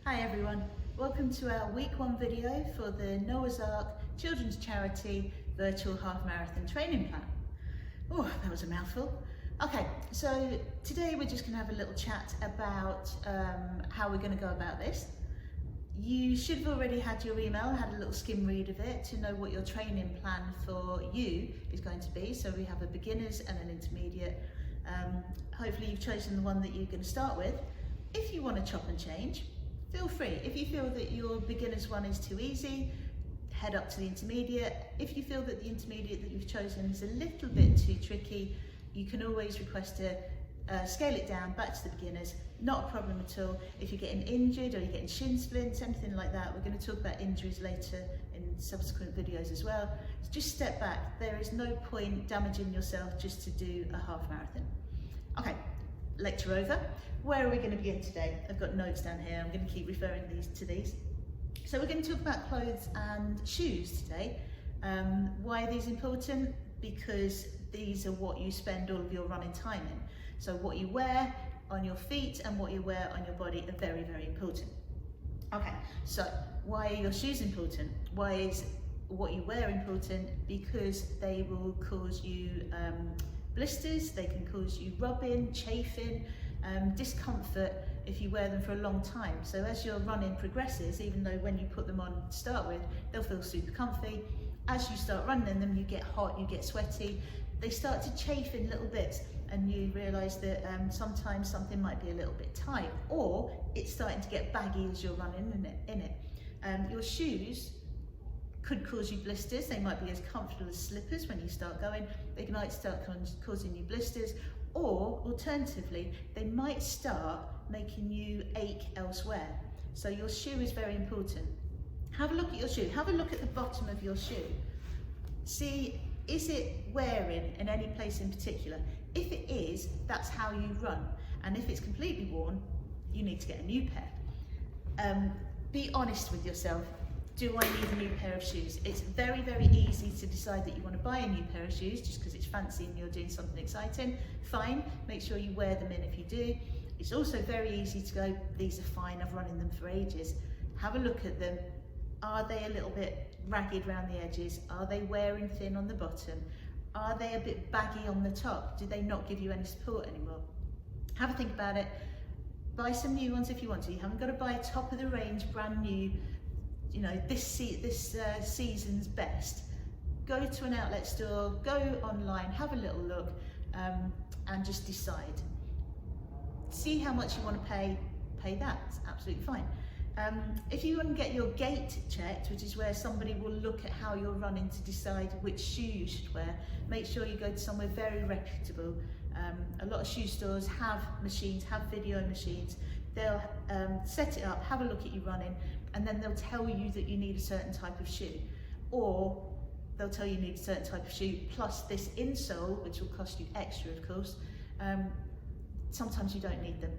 Hi everyone, welcome to our week 1 video for the Noah's Ark Children's Charity Virtual Half Marathon Training Plan. Oh, that was a mouthful. Okay, so today we're just going to have a little chat about how we're going to go about this. You should have already had your email, had a little skim read of it to know what your training plan for you is going to be. So we have a beginners and an intermediate. Hopefully you've chosen the one that you're going to start with. If you want to chop and change, feel free. If you feel that your beginner's one is too easy, head up to the intermediate. If you feel that the intermediate that you've chosen is a little bit too tricky, you can always request to scale it down back to the beginners. Not a problem at all. If you're getting injured or you're getting shin splints, anything like that, we're going to talk about injuries later in subsequent videos as well. So just step back. There is no point damaging yourself just to do a half marathon. Okay, lecture over. Where are we going to begin today? I've got notes down here. I'm going to keep referring to these. So we're going to talk about clothes and shoes today. Why are these important? Because these are what you spend all of your running time in. So what you wear on your feet and what you wear on your body are very, very important. Okay, so why are your shoes important? Why is what you wear important? Because they will cause you blisters, they can cause you rubbing, chafing, discomfort if you wear them for a long time. So as your running progresses, even though when you put them on to start with, they'll feel super comfy. As you start running in them, you get hot, you get sweaty, they start to chafe in little bits, and you realise that sometimes something might be a little bit tight, or it's starting to get baggy as you're running in it. Your shoes could cause you blisters. They might be as comfortable as slippers when you start going. They might start causing you blisters, or alternatively, they might start making you ache elsewhere. So your shoe is very important. Have a look at your shoe. Have a look at the bottom of your shoe. See, is it wearing in any place in particular? If it is, that's how you run. And if it's completely worn, you need to get a new pair. Be honest with yourself. Do I need a new pair of shoes? It's very, very easy to decide that you want to buy a new pair of shoes just because it's fancy and you're doing something exciting. Fine, make sure you wear them in if you do. It's also very easy to go, these are fine, I've run in them for ages. Have a look at them. Are they a little bit ragged around the edges? Are they wearing thin on the bottom? Are they a bit baggy on the top? Do they not give you any support anymore? Have a think about it. Buy some new ones if you want to. You haven't got to buy top of the range, brand new, you know, this season's best. Go to an outlet store, go online, have a little look, and just decide. See how much you want to pay that, it's absolutely fine. If you want to get your gait checked, which is where somebody will look at how you're running to decide which shoe you should wear, make sure you go to somewhere very reputable. A lot of shoe stores have machines, have video machines. They'll set it up, have a look at you running, and then they'll tell you that you need a certain type of shoe. Or they'll tell you need a certain type of shoe plus this insole, which will cost you extra, of course. Sometimes you don't need them.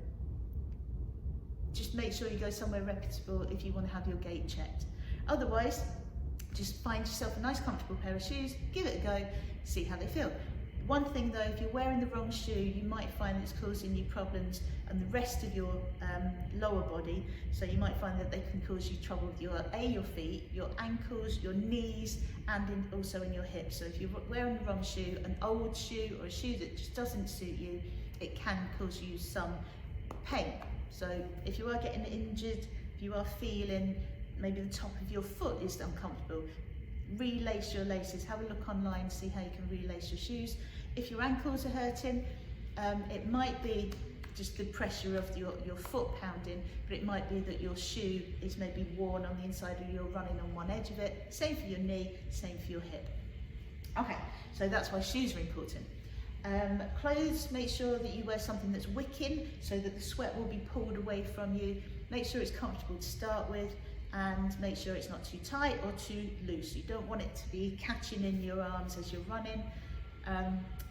Just make sure you go somewhere reputable if you want to have your gait checked. Otherwise, just find yourself a nice comfortable pair of shoes, give it a go, see how they feel. One thing though, if you're wearing the wrong shoe, you might find it's causing you problems and the rest of your lower body. So you might find that they can cause you trouble with your feet, your ankles, your knees, and also in your hips. So if you're wearing the wrong shoe, an old shoe or a shoe that just doesn't suit you, it can cause you some pain. So if you are getting injured, if you are feeling maybe the top of your foot is uncomfortable, relace your laces. Have a look online, see how you can relace your shoes. If your ankles are hurting, it might be just the pressure of your foot pounding, but it might be that your shoe is maybe worn on the inside or you're running on one edge of it. Same for your knee, same for your hip. Okay, so that's why shoes are important. Clothes, make sure that you wear something that's wicking so that the sweat will be pulled away from you. Make sure it's comfortable to start with, and make sure it's not too tight or too loose. You don't want it to be catching in your arms as you're running.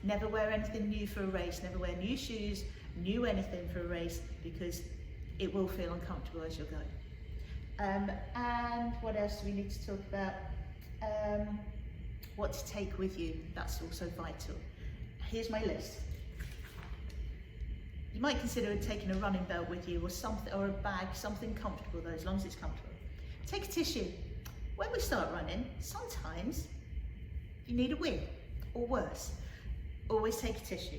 Never wear anything new for a race, never wear new shoes, new anything for a race, because it will feel uncomfortable as you're going. And what else do we need to talk about? What to take with you, that's also vital. Here's my list. You might consider taking a running belt with you or something, or a bag, something comfortable though, as long as it's comfortable. Take a tissue. When we start running, sometimes you need a wig, or worse. Always take a tissue.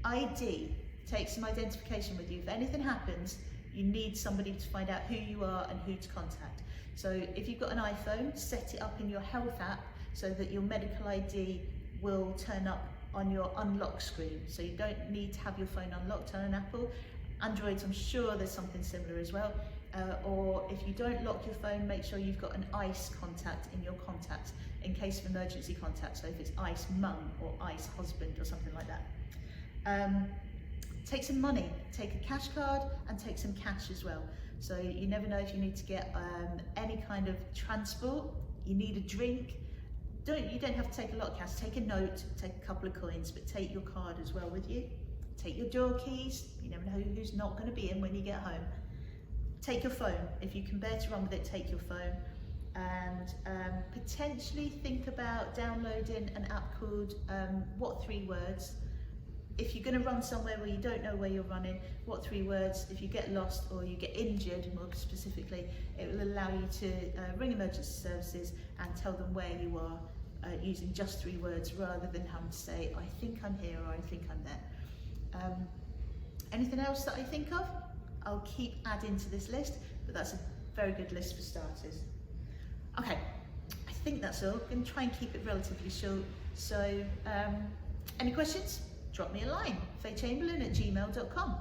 ID, take some identification with you. If anything happens, you need somebody to find out who you are and who to contact. So if you've got an iPhone, set it up in your health app so that your medical ID will turn up on your unlock screen. So you don't need to have your phone unlocked on an Apple. Androids, I'm sure there's something similar as well. Or if you don't lock your phone, make sure you've got an ICE contact in your contacts in case of emergency contact. So if it's ICE mum or ICE husband or something like that. Take some money, take a cash card and take some cash as well. So you never know if you need to get any kind of transport, you need a drink. You don't have to take a lot of cash, take a note, take a couple of coins, but take your card as well with you. Take your door keys, you never know who's not going to be in when you get home. Take your phone, if you can bear to run with it, take your phone. And potentially think about downloading an app called What 3 Words. If you're going to run somewhere where you don't know where you're running, What 3 Words, if you get lost or you get injured, more specifically, it will allow you to ring emergency services and tell them where you are using just 3 words rather than having to say, I think I'm here or I think I'm there. Anything else that I think of? I'll keep adding to this list, but that's a very good list for starters. Okay, I think that's all. I'm going to try and keep it relatively short. So, any questions? Drop me a line, fayechamberlain@gmail.com.